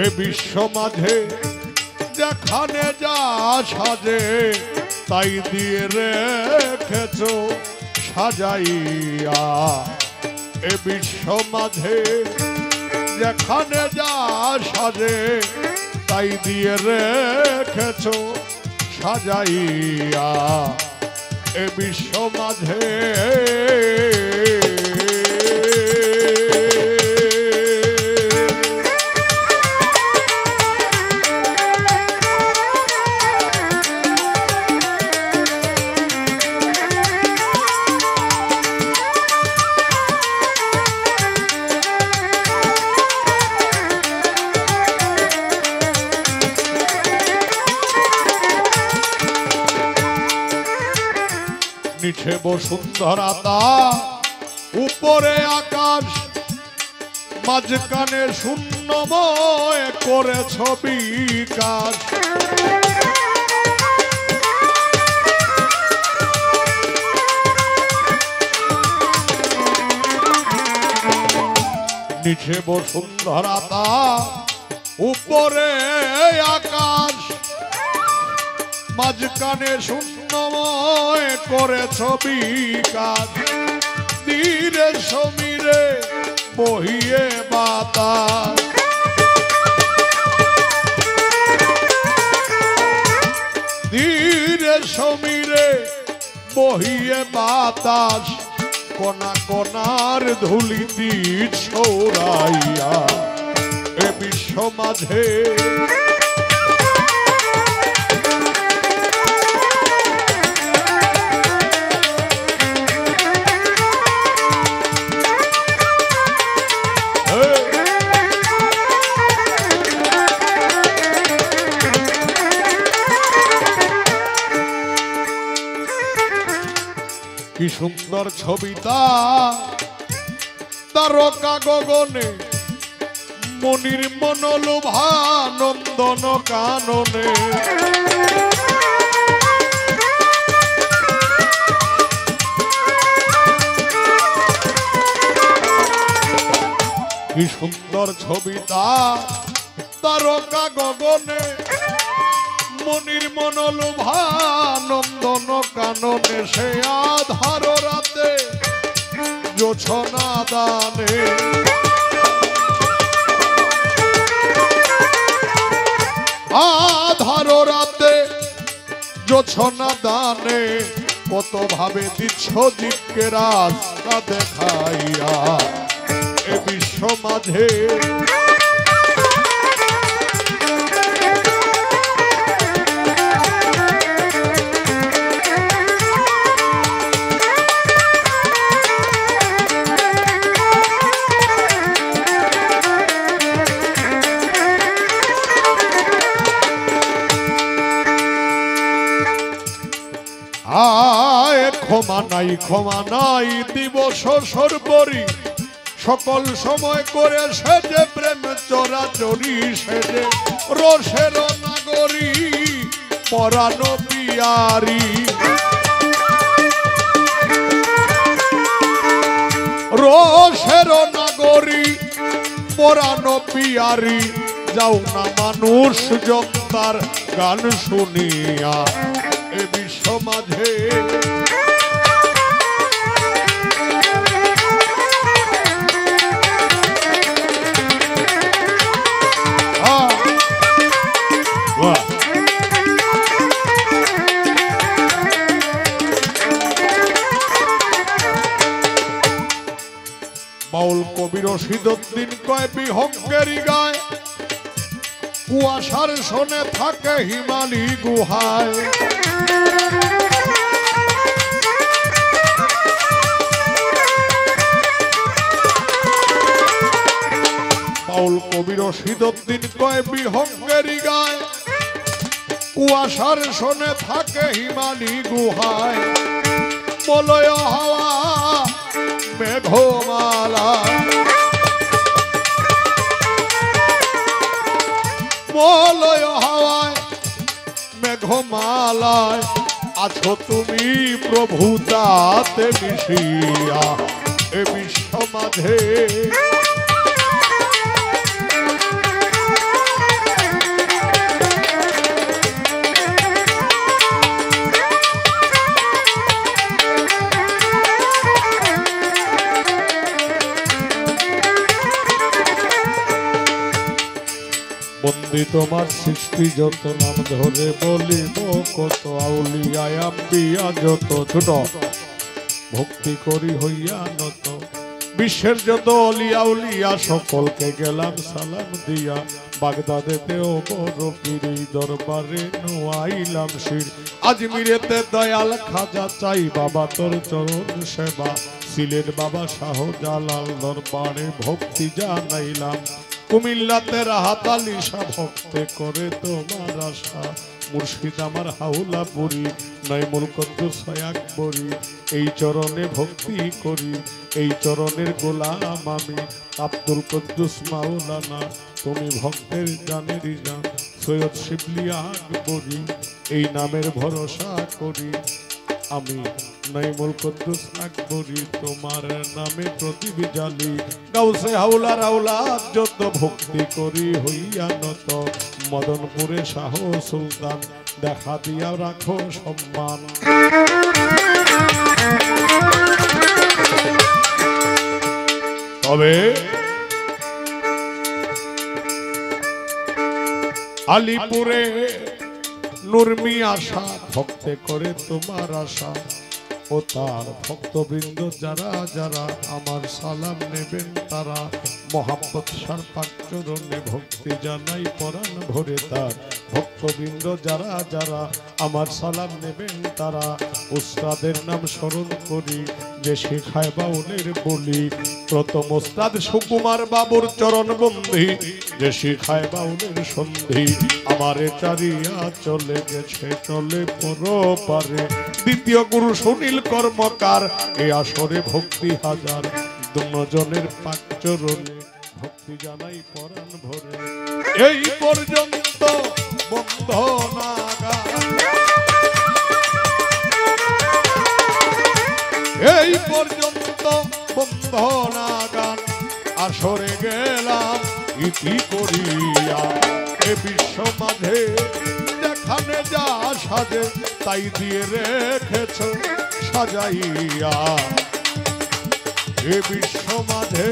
এ বিশ্ব মাঝে যেখানে যা সাজে তাই দিয়ে রেখেছ সাজাইয়া। এ বিশ্ব মাঝে যেখানে যা সাজে তাই দিয়ে রেখেছ সাজাইয়া। এ বিশ্ব মাঝে নিচে বসুন্ধরাতা উপরে আকাশ মাঝখানে শূন্যময় করেছ বিকাশ। নিচে বসুন্ধরাতা উপরে আকাশ মাঝখানে শূন্যময় করেছ বিকাশ। ধীরে সমীরে বহিয়ে বাতাস, ধীরে সমীরে বহিয়ে বাতাস। কণা কণার ধুলিতি ছড়াইয়া এ বিশ্ব মাঝে কি সুন্দর ছবিতা তারকা গগনে মনির মনোলোভা নন্দন কাননে। কি সুন্দর ছবিতা তারকা গগনে মনির মনোলোভা নন্দন কাননে। সে আধার রাতে জোছনা দানে, আধার রাতে জোছনা দানে। কত ভাবে দিচ্ছ দিককে রাস্তা দেখাইয়া এ বিশ্ব মাঝে ক্ষমা নাই দিবস সর্বরি সকল সময় করে সেজে প্রেম চরাচরি সেজে রসের নাগরী পরাণ পিয়ারি। রসের নাগরী পরাণ পিয়ারি যাও না মানুষ জনতার গান শুনিয়া এ বিশ্ব মাঝে বাউল কবি রশিদউদ্দিন কয় বিহঙ্গেরি গায় কুয়াশার শোনে থাকে হিমালি গুহায়। বাউল কবি রশিদউদ্দিন কয় বিহঙ্গেরি গায় কুয়াশার শোনে থাকে হিমালি গুহায়। মলয় হাওয়া মেঘমালা মলয় হাওয়ায় মেঘমালায় আছো তুমি প্রভু তাতে মিশিয়া এ বিশ্ব মাঝে বন্দি তোমার সৃষ্টি যত নাম ধরে বলিব কত আউলিয়া আম্বিয়া যত ছোট ভক্তি করি হইয়া নত বিশ্বের যত অলিয়া উলিয়া সকলকে গেলাম সালাম দিয়া বাগদাদেতেও বড় পীর দরবারে নুয়াইলাম শির আজমিরেতে দয়াল খাজা চাই বাবা তোর চরণ সেবা সিলেট বাবা শাহ জালাল দরবারে ভক্তি জানাইলাম কুমিল্লাতে রাহাত আলী শাহ ভক্তে করে তোমার আশা মুর্শিদ আমার হাউলা পুরি নয়মুল কুদ্দুস আকবরী এই চরণে ভক্তি করি এই চরণের গোলাম আমি আব্দুল কুদ্দুস মাওলানা তুমি ভক্তের জানেরই জান সৈয়দ শিবলি আকবরী এই নামের ভরসা করি আমি নয়মুল কুদ্দুস আকবরী তোমার নামে প্রদীপ জ্বালি গাউসে হাওলার আওলাদ যত ভক্তি করি হইয়া নত মদনপুরে শাহ সুলতান দেখা দিয়া রাখো সম্মান তবে আলিপুরে নুরমি আশা ভক্তে করে তোমার আশা ও তার ভক্তবৃন্দ যারা যারা আমার সালাম নেবেন তারা মোহাম্মদ সার পাক চরণে ভক্তি জানাই পরাণ ভরে তার ভক্তবৃন্দ যারা যারা আমার সালাম নেবেন তারা উস্তাদের নাম স্মরণ করি যে শেখায় বাউলের বলি প্রথম উস্তাদ সুকুমার বাবুর চরণ বন্ধি যে শেখায় বাউলের সন্ধি আমারে চারিয়া চলে গেছে চলে পরপারে দ্বিতীয় গুরু সুনীল কর্মকার এই আসরে ভক্তি হাজার দুজনের পাক চরণে ভক্তি জানাই পরাণ ভরে এই পর্যন্ত বন্ধনাগা এই পর্যন্ত বন্ধনাগান আসরে গেলাম ইতি করিয়া এ বিশ্ব মাঝে যেখানে যা সাজে তাই দিয়ে রেখেছ সাজাইয়া এ বিশ্ব মাঝে